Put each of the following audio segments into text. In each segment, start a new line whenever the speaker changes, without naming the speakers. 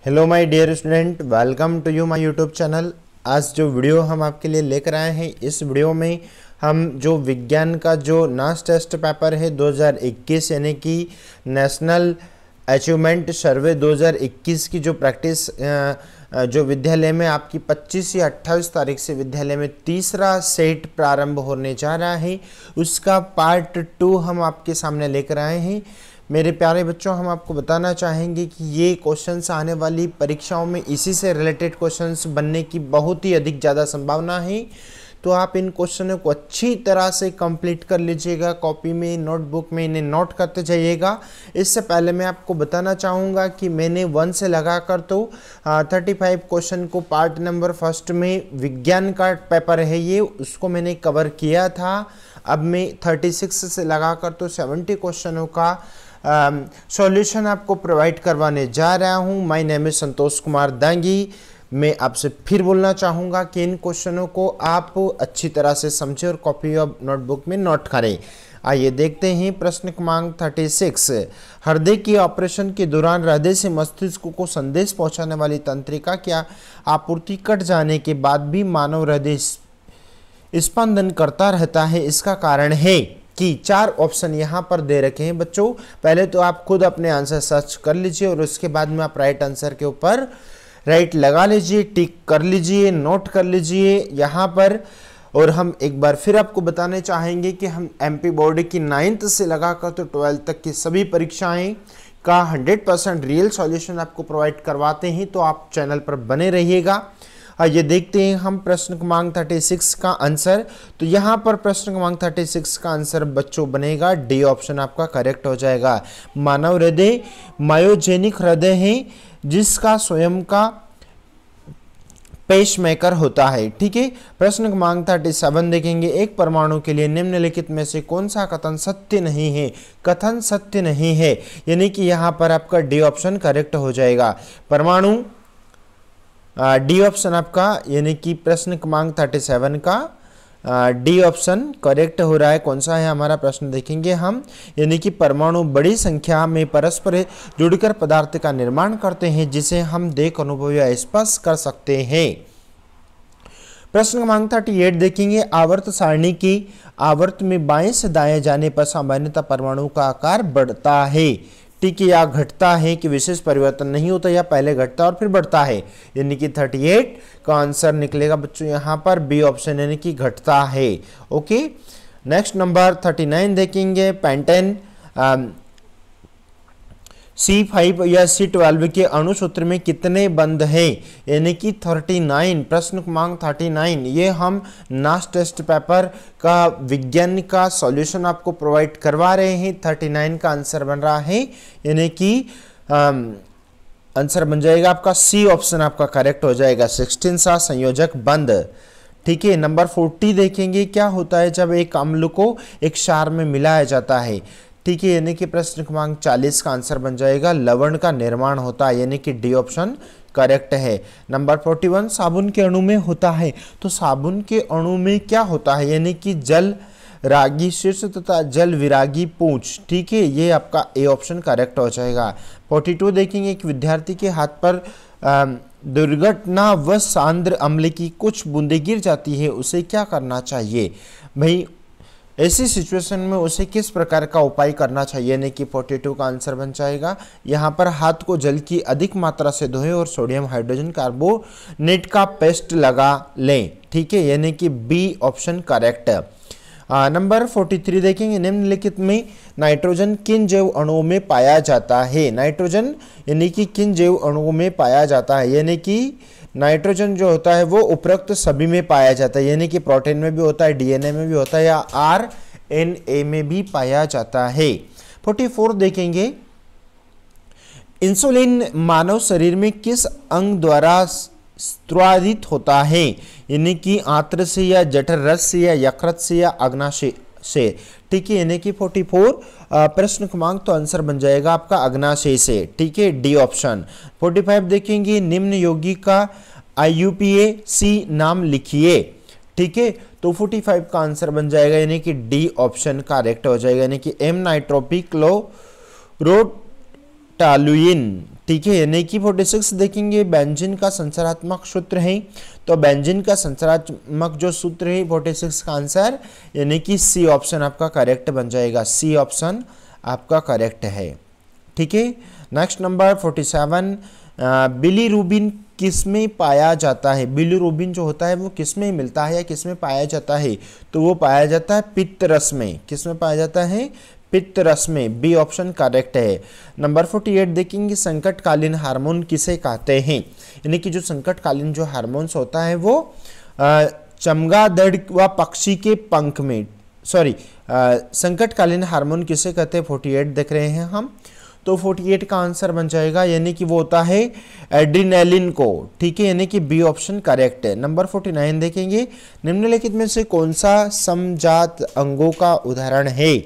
Hello my dear student, welcome to you my YouTube channel. आज जो video हम आपके लिए लेकर आए हैं, इस वीडियो में हम जो विज्ञान का जो नास टेस्ट पेपर है 2021 यानी कि नेशनल अचीवमेंट सर्वे 2021 की जो प्रैक्टिस जो विद्यालय में आपकी 25 या 28 तारीख से विद्यालय में तीसरा सेट प्रारंभ होने जा रहा है, उसका पार्ट 2 हम आपके सामने लेकर आए हैं। मेरे प्यारे बच्चों, हम आपको बताना चाहेंगे कि ये क्वेश्चंस आने वाली परीक्षाओं में इसी से रिलेटेड क्वेश्चंस बनने की बहुत ही अधिक ज़्यादा संभावना है। तो आप इन क्वेश्चनों को अच्छी तरह से कंप्लीट कर लीजिएगा, कॉपी में, नोटबुक में इन्हें नोट करते जाइएगा। इससे पहले मैं आपको बताना चाहूँगा कि मैंने 1 से लगाकर तो 35 क्वेश्चन को पार्ट नंबर फर्स्ट में विज्ञान का पेपर है ये, उसको मैंने कवर किया था। अब मैं 36 से लगाकर तो 70 क्वेश्चनों का सॉल्यूशन आपको प्रोवाइड करवाने जा रहा हूं। My name is Santosh Kumar Dangi. मैं आपसे फिर बोलना चाहूँगा कि इन क्वेश्चनों को आप अच्छी तरह से समझें और कॉपी और नोटबुक में नोट करें। आइए देखते हैं प्रश्न क्रमांक 36। हृदय के ऑपरेशन के दौरान हृदय से मस्तिष्क को संदेश पहुंचाने वाली तंत्रिका की आपूर्ति कट जाने के बाद भी मानव हृदय स्पंदन करता रहता है। इसका कारण है कि 4 ऑप्शन यहाँ पर दे रखे हैं बच्चों। पहले तो आप खुद अपने आंसर सर्च कर लीजिए और उसके बाद में आप राइट आंसर के ऊपर राइट लगा लीजिए, टिक कर लीजिए, नोट कर लीजिए यहाँ पर। और हम एक बार फिर आपको बताने चाहेंगे कि हम एमपी बोर्ड की 9th से लगाकर तो 12th तक की सभी परीक्षाएं का 100% रियल सॉल्यूशन आपको प्रोवाइड करवाते हैं, तो आप चैनल पर बने रहिएगा। ये देखते हैं हम प्रश्न क्रमांक 36 का आंसर। तो यहाँ पर प्रश्न क्रमांक 36 का आंसर बच्चों बनेगा डी ऑप्शन आपका करेक्ट हो जाएगा। मानव हृदय मायोजेनिक हृदय है जिसका स्वयं का पेसमेकर होता है। ठीक है, प्रश्न क्रमांक 37 देखेंगे। एक परमाणु के लिए निम्नलिखित में से कौन सा कथन सत्य नहीं है? कथन सत्य नहीं है, यानी कि यहाँ पर आपका डी ऑप्शन करेक्ट हो जाएगा। परमाणु डी ऑप्शन आपका, यानी कि प्रश्न क्रमांक 37 का डी ऑप्शन करेक्ट हो रहा है। कौन सा है हमारा प्रश्न देखेंगे हम, यानी कि परमाणु बड़ी संख्या में परस्पर जुड़कर पदार्थ का निर्माण करते हैं जिसे हम देख, अनुभव या स्पर्श कर सकते हैं। प्रश्न क्रमांक 38 देखेंगे। आवर्त सारणी की आवर्त में बाएं से दाएं जाने पर सामान्यतः परमाणु का आकार बढ़ता है। ठीक है, या घटता है कि विशेष परिवर्तन नहीं होता, या पहले घटता और फिर बढ़ता है, यानी कि 38 का आंसर निकलेगा बच्चों यहाँ पर बी ऑप्शन, यानी कि घटता है। ओके, नेक्स्ट नंबर 39 देखेंगे। पेंटेन C5 या C12 के अणु सूत्र में कितने बंध हैं? यानी कि 39, प्रश्न क्रमांक 39। ये हम नास टेस्ट पेपर का विज्ञान का सॉल्यूशन आपको प्रोवाइड करवा रहे हैं। 39 का आंसर बन रहा है, यानी कि आंसर बन जाएगा आपका सी ऑप्शन आपका करेक्ट हो जाएगा। 16 सा संयोजक बंध। ठीक है, नंबर 40 देखेंगे। क्या होता है जब एक अम्ल को एक क्षार में मिलाया जाता है? ठीक है, यानी कि प्रश्न क्रमांक 40 का आंसर बन जाएगा लवण का निर्माण होता है, यानी कि डी ऑप्शन करेक्ट है। नंबर 41 साबुन के अणु में होता है। तो साबुन के अणु में क्या होता है? यानी कि जल रागी शीर्ष तथा जल विरागी पूंछ। ठीक है, ये आपका ए ऑप्शन करेक्ट हो जाएगा। 42 देखेंगे कि विद्यार्थी के हाथ पर दुर्घटनावश सांद्र अम्ल की कुछ बूंदें गिर जाती है, उसे क्या करना चाहिए? भाई ऐसी सिचुएशन में उसे किस प्रकार का उपाय करना चाहिए? यानी कि 42 का आंसर बन जाएगा। यहाँ पर हाथ को जल की अधिक मात्रा से धोएं और सोडियम हाइड्रोजन कार्बोनेट का पेस्ट लगा लें। ठीक है, यानी कि बी ऑप्शन करेक्ट। नंबर 43 देखेंगे। निम्नलिखित में नाइट्रोजन किन जैव अणुओं में पाया जाता है? नाइट्रोजन यानी कि किन जैव अणुओं में पाया जाता है? यानी कि नाइट्रोजन जो होता है वो उपरोक्त सभी में पाया जाता है, यानी कि प्रोटीन में भी होता है, डीएनए में भी होता है, या आरएनए में भी पाया जाता है। 44 देखेंगे। इंसुलिन मानव शरीर में किस अंग द्वारा स्रावित होता है? यानी कि आंत्र से, या जठर रस से, या यकृत से, या अग्नाशय से। ठीक है, यानी कि 44 प्रश्न क्रमांक तो आंसर बन जाएगा आपका अग्नाशय से। ठीक है, डी ऑप्शन। 45 देखेंगे। निम्न यौगी का IUPAC नाम लिखिए। ठीक है, तो 45 का आंसर बन जाएगा, यानी कि डी ऑप्शन करेक्ट हो जाएगा, यानी कि M नाइट्रोपिक क्लोरो टॉलुइन, ठीक है, यानी कि 46 देखेंगे बेंजीन का संरचनात्मक सूत्र है, तो बेंजीन का संरचनात्मक जो सूत्र है 46 का आंसर यानी कि सी ऑप्शन आपका करेक्ट बन जाएगा, सी ऑप्शन आपका करेक्ट है, ठीक है। नेक्स्ट नंबर 47, बिलीरुबिन किस में पाया जाता है? बिलीरुबिन जो होता है वो किस में मिलता है या किस में पाया जाता है? तो वो पाया जाता है पित्त रस में। किस में पाया जाता है? पित्त रस में, बी ऑप्शन करेक्ट है। नंबर 48 देखेंगे संकटकालीन हार्मोन किसे कहते हैं? यानी कि जो संकटकालीन जो हार्मोन्स होता है वो चमगादड़ व पक्षी के पंख में, सॉरी, संकटकालीन हार्मोन किसे कहते हैं 48 देख रहे हैं हम, तो 48 का आंसर बन जाएगा यानी कि वो होता है एड्रीनलिन को, ठीक है, यानी कि बी ऑप्शन करेक्ट है। नंबर 49 देखेंगे निम्नलिखित में से कौन सा समजात अंगों का उदाहरण है?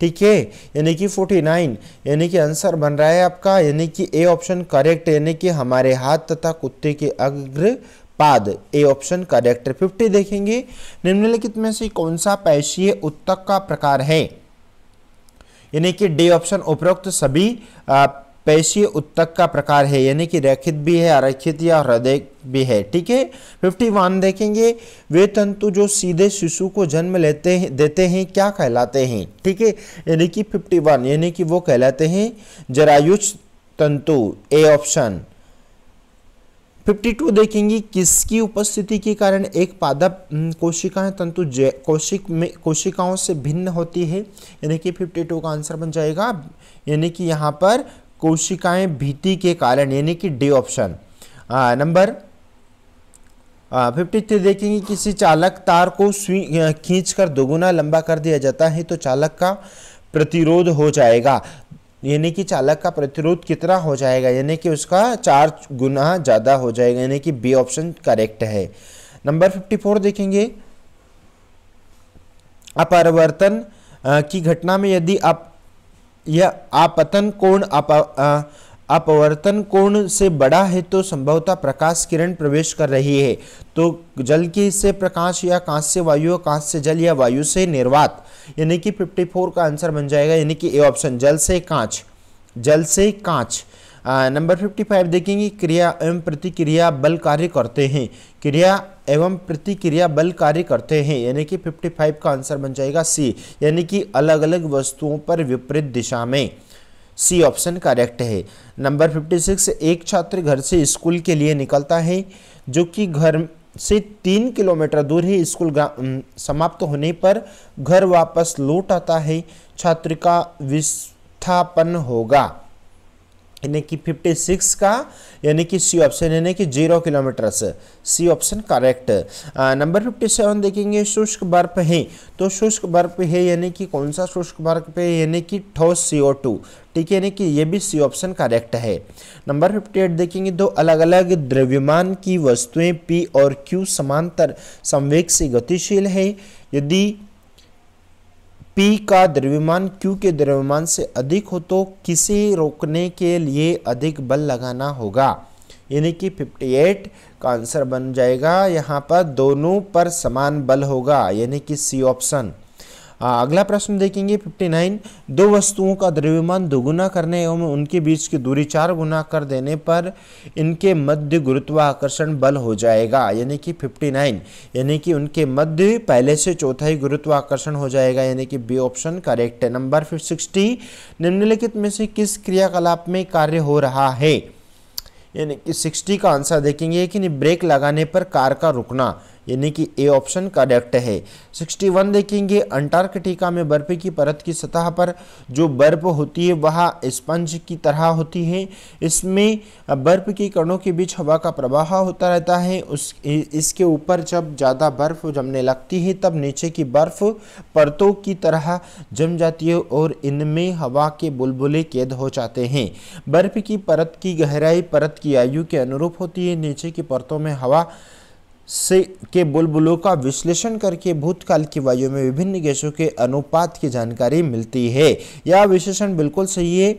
ठीक है, यानी कि 49 यानी कि आंसर बन रहा है आपका यानी कि ए ऑप्शन करेक्ट, यानी कि हमारे हाथ तथा कुत्ते के अग्र पाद, ए ऑप्शन करेक्ट। 50 देखेंगे निम्नलिखित में से कौन सा पेशीय ऊतक का प्रकार है? यानी कि डी ऑप्शन उपरोक्त सभी पेशीय ऊतक का प्रकार है, यानी कि रेखित भी है, अरेखित या हृदय भी है, ठीक है। 51 देखेंगे वे तंतु जो सीधे शिशु को जन्म देते हैं क्या कहलाते हैं? ठीक है, यानी कि 51 यानी कि वो कहलाते हैं जरायुज तंतु, ए ऑप्शन। 52 देखेंगे किसकी उपस्थिति के कारण एक पादप कोशिकाएं तंतु कोशिकाओं से भिन्न होती है? यानी कि 52 का आंसर बन जाएगा यानी कि यहाँ पर कोशिकाएं भीति के कारण, यानी कि डी ऑप्शन। नंबर 53 देखेंगे किसी चालक तार को खींचकर दोगुना लंबा कर दिया जाता है तो चालक का प्रतिरोध हो जाएगा, यानी कि चालक का प्रतिरोध कितना हो जाएगा? यानी कि उसका 4 गुना ज़्यादा हो जाएगा, यानी कि बी ऑप्शन करेक्ट है। नंबर 54 देखेंगे अपरिवर्तन की घटना में यदि आपतन कोण अपवर्तन कोण से बड़ा है तो संभवतः प्रकाश किरण प्रवेश कर रही है, तो जल की से प्रकाश या कांच से वायु, कांच से जल या वायु से निर्वात, यानी कि 54 का आंसर बन जाएगा यानी कि ए ऑप्शन जल से कांच, जल से कांच। नंबर 55 देखेंगे क्रिया एवं प्रतिक्रिया बल कार्य करते हैं, क्रिया एवं प्रतिक्रिया बल कार्य करते हैं, यानी कि 55 का आंसर बन जाएगा सी, यानी कि अलग अलग वस्तुओं पर विपरीत दिशा में, सी ऑप्शन करेक्ट है। नंबर 56 एक छात्र घर से स्कूल के लिए निकलता है जो कि घर से 3 किलोमीटर दूर है, स्कूल समाप्त होने पर घर वापस लौट आता है, छात्र का विस्थापन होगा, यानी कि 56 का यानी कि सी ऑप्शन, यानी कि 0 किलोमीटर से, सी ऑप्शन करेक्ट। नंबर 57 देखेंगे शुष्क बर्फ है, तो शुष्क बर्फ है यानी कि कौन सा शुष्क बर्फ है? यानी कि ठोस CO2, ठीक है, यानी कि ये भी सी ऑप्शन करेक्ट है। नंबर 58 देखेंगे दो अलग अलग द्रव्यमान की वस्तुएं P और Q समांतर संवेग से गतिशील है, यदि P का द्रव्यमान Q के द्रव्यमान से अधिक हो तो किसे रोकने के लिए अधिक बल लगाना होगा? यानी कि 58 का आंसर बन जाएगा यहाँ पर दोनों पर समान बल होगा, यानी कि सी ऑप्शन। अगला प्रश्न देखेंगे 59 दो वस्तुओं का द्रव्यमान दोगुना करने एवं उनके बीच की दूरी 4 गुना कर देने पर इनके मध्य गुरुत्वाकर्षण बल हो जाएगा, यानी कि 59 यानी कि उनके मध्य पहले से चौथाई गुरुत्वाकर्षण हो जाएगा, यानी कि बी ऑप्शन करेक्ट है। नंबर 60 निम्नलिखित में से किस क्रियाकलाप में कार्य हो रहा है? यानी कि 60 का आंसर देखेंगे कि ब्रेक लगाने पर कार का रुकना, यानी कि ए ऑप्शन करेक्ट है। 61 देखेंगे अंटार्कटिका में बर्फ की परत की सतह पर जो बर्फ होती है वह स्पंज की तरह होती है, इसमें बर्फ के कणों के बीच हवा का प्रवाह होता रहता है, इसके ऊपर जब ज़्यादा बर्फ जमने लगती है तब नीचे की बर्फ परतों की तरह जम जाती है और इनमें हवा के बुलबुले कैद हो जाते हैं। बर्फ की परत की गहराई परत की आयु के अनुरूप होती है, नीचे की परतों में हवा से के बुलबुलों का विश्लेषण करके भूतकाल की वायु में विभिन्न गैसों के अनुपात की जानकारी मिलती है। यह विश्लेषण बिल्कुल सही है।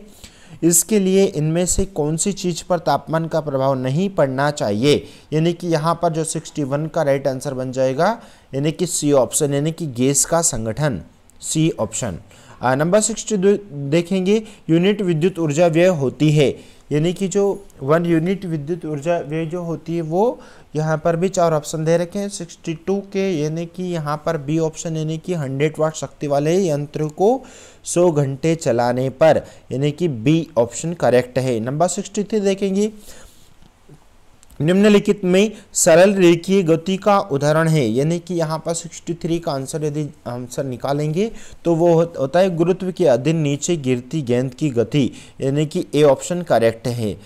इसके लिए इनमें से कौन सी चीज पर तापमान का प्रभाव नहीं पड़ना चाहिए? यानी कि यहाँ पर जो 61 का राइट आंसर बन जाएगा यानी कि सी ऑप्शन, यानी कि गैस का संगठन, सी ऑप्शन। नंबर 62 देखेंगे, यूनिट विद्युत ऊर्जा व्यय होती है, यानी कि जो 1 यूनिट विद्युत ऊर्जा व्यय जो होती है वो यहाँ पर भी 4 ऑप्शन दे रखे हैं 62 के, यानी कि यहाँ पर बी ऑप्शन, यानी कि 100 वाट शक्ति वाले यंत्र को 100 घंटे चलाने पर, यानी कि बी ऑप्शन करेक्ट है। नंबर 63 देखेंगे, निम्नलिखित में सरल रेखीय गति का उदाहरण है, यानी कि यहाँ पर 63 का आंसर यदि आंसर निकालेंगे तो वो होता है गुरुत्व के अधीन नीचे गिरती गेंद की गति, यानी कि ए ऑप्शन करेक्ट है।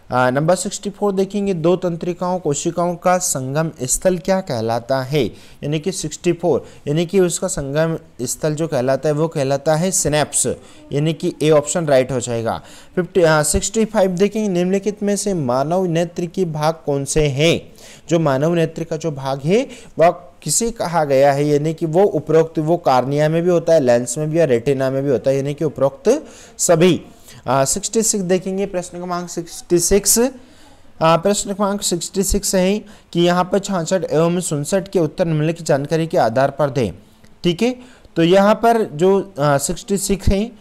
नंबर 64 देखेंगे, दो तंत्रिकाओं कोशिकाओं का संगम स्थल क्या कहलाता है, यानी कि 64, यानी कि उसका संगम स्थल जो कहलाता है वो कहलाता है सिनेप्स, यानी कि ए ऑप्शन राइट हो जाएगा। 65 देखेंगे, निम्नलिखित में से मानव नेत्र के भाग कौन से हैं, जो मानव नेत्र का जो भाग है वह किसे कहा गया है, यानी कि वो उपरोक्त, वो कार्निया में भी होता है, लेंस में भी और रेटिना में भी होता है, यानी कि उपरोक्त सभी। 66 देखेंगे, प्रश्न क्रमांक 66, प्रश्न क्रमांक 66 है कि यहाँ पर 66 एवं 67 के उत्तर निम्नलिखित जानकारी के आधार पर दें। ठीक है, तो यहाँ पर जो 66 है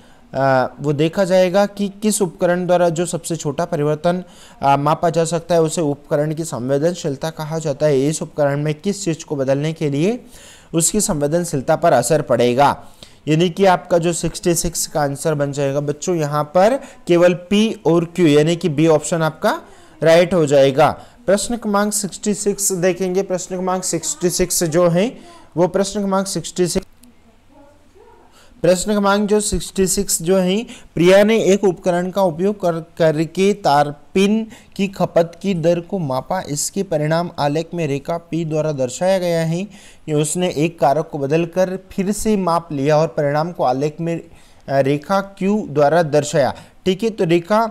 वो देखा जाएगा कि किस उपकरण द्वारा जो सबसे छोटा परिवर्तन मापा जा सकता है उसे उपकरण की संवेदनशीलता कहा जाता है। इस उपकरण में किस चीज को बदलने के लिए उसकी संवेदनशीलता पर असर पड़ेगा, यानी कि आपका जो 66 का आंसर बन जाएगा बच्चों यहाँ पर केवल P और Q, यानी कि बी ऑप्शन आपका राइट हो जाएगा। प्रश्न क्रमांक 66 देखेंगे, प्रश्न क्रमांक 66 जो है वो प्रश्न क्रमांक 66 जो है, प्रिया ने एक उपकरण का उपयोग करके तारपिन की खपत की दर को मापा, इसके परिणाम आलेख में रेखा P द्वारा दर्शाया गया है। कि उसने एक कारक को बदलकर फिर से माप लिया और परिणाम को आलेख में रेखा Q द्वारा दर्शाया। ठीक है, तो रेखा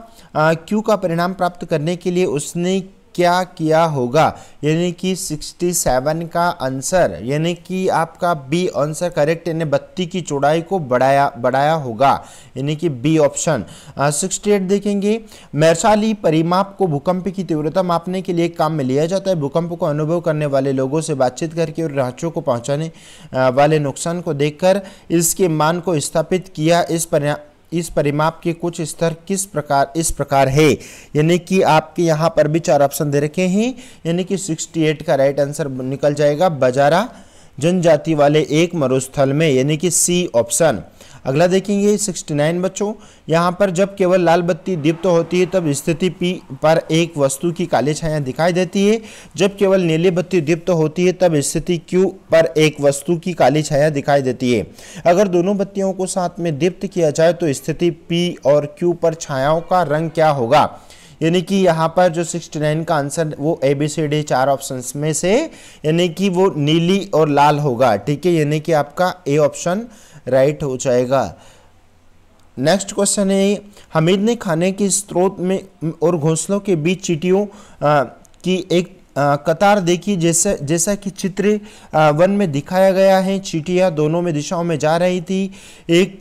Q का परिणाम प्राप्त करने के लिए उसने क्या किया होगा, यानी कि 67 का आंसर, यानी कि आपका बी आंसर करेक्ट, यानी बत्ती की चौड़ाई को बढ़ाया होगा, यानी कि बी ऑप्शन। 68 देखेंगे, मैर्शाली परिमाप को भूकंप की तीव्रता मापने के लिए एक काम में लिया जाता है। भूकंप को अनुभव करने वाले लोगों से बातचीत करके और ढांचों को पहुंचाने वाले नुकसान को देखकर इसके मान को स्थापित किया। इस परिमाप के कुछ स्तर इस प्रकार है, यानी कि आपके यहाँ पर भी 4 ऑप्शन दे रखे हैं, यानी कि 68 का राइट आंसर निकल जाएगा बजारा जनजाति वाले एक मरुस्थल में, यानी कि सी ऑप्शन। अगला देखेंगे 69 बच्चों, यहाँ पर जब केवल लाल बत्ती दीप्त होती है तब स्थिति P पर एक वस्तु की काली छाया दिखाई देती है। जब केवल नीली बत्ती दीप्त होती है तब स्थिति Q पर एक वस्तु की काली छाया दिखाई देती है। अगर दोनों बत्तियों को साथ में दीप्त किया जाए तो स्थिति P और Q पर छायाओं का रंग क्या होगा, यानी कि यहाँ पर जो 69 का आंसर वो ABCD 4 ऑप्शंस में से, यानी कि वो नीली और लाल होगा। ठीक है, यानी कि आपका ए ऑप्शन राइट हो जाएगा। नेक्स्ट क्वेश्चन है, हमीद ने खाने के स्रोत में और घोंसलों के बीच चींटियों की एक कतार देखी, जैसा कि चित्र 1 में दिखाया गया है। चींटियां दोनों में दिशाओं में जा रही थी।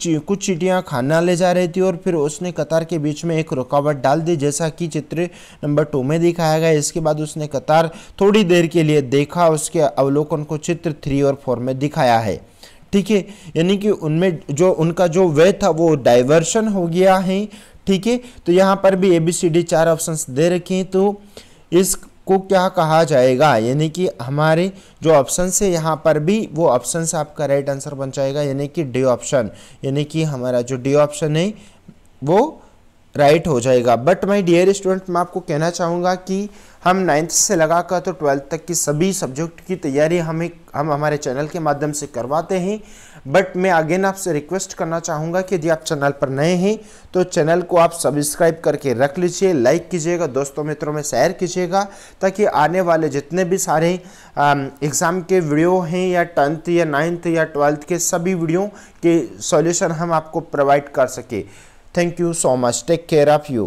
कुछ चींटियां खाना ले जा रही थी और फिर उसने कतार के बीच में एक रुकावट डाल दी, जैसा कि चित्र नंबर 2 में दिखाया गया। इसके बाद उसने कतार थोड़ी देर के लिए देखा, उसके अवलोकन को चित्र 3 और 4 में दिखाया है। ठीक है, यानी कि उनमें जो उनका जो वे था वो डाइवर्शन हो गया है। ठीक है, तो यहाँ पर भी ABCD 4 ऑप्शंस दे रखे हैं, तो इसको क्या कहा जाएगा, यानी कि हमारे जो ऑप्शन है यहाँ पर भी वो ऑप्शन से आपका राइट आंसर बन जाएगा, यानी कि डी ऑप्शन, यानी कि हमारा जो डी ऑप्शन है वो राइट हो जाएगा। बट माय डियर स्टूडेंट, मैं आपको कहना चाहूँगा कि हम 9th से लगाकर तो 12th तक की सभी सब्जेक्ट की तैयारी हम हमारे चैनल के माध्यम से करवाते हैं। बट मैं अगेन आपसे रिक्वेस्ट करना चाहूँगा कि यदि आप चैनल पर नए हैं तो चैनल को आप सब्सक्राइब करके रख लीजिए, लाइक कीजिएगा, दोस्तों मित्रों में शेयर कीजिएगा, ताकि आने वाले जितने भी सारे एग्ज़ाम के वीडियो हैं या 10th या 9th या 12th के सभी वीडियो के सॉल्यूशन हम आपको प्रोवाइड कर सके। Thank you so much. Take care of you.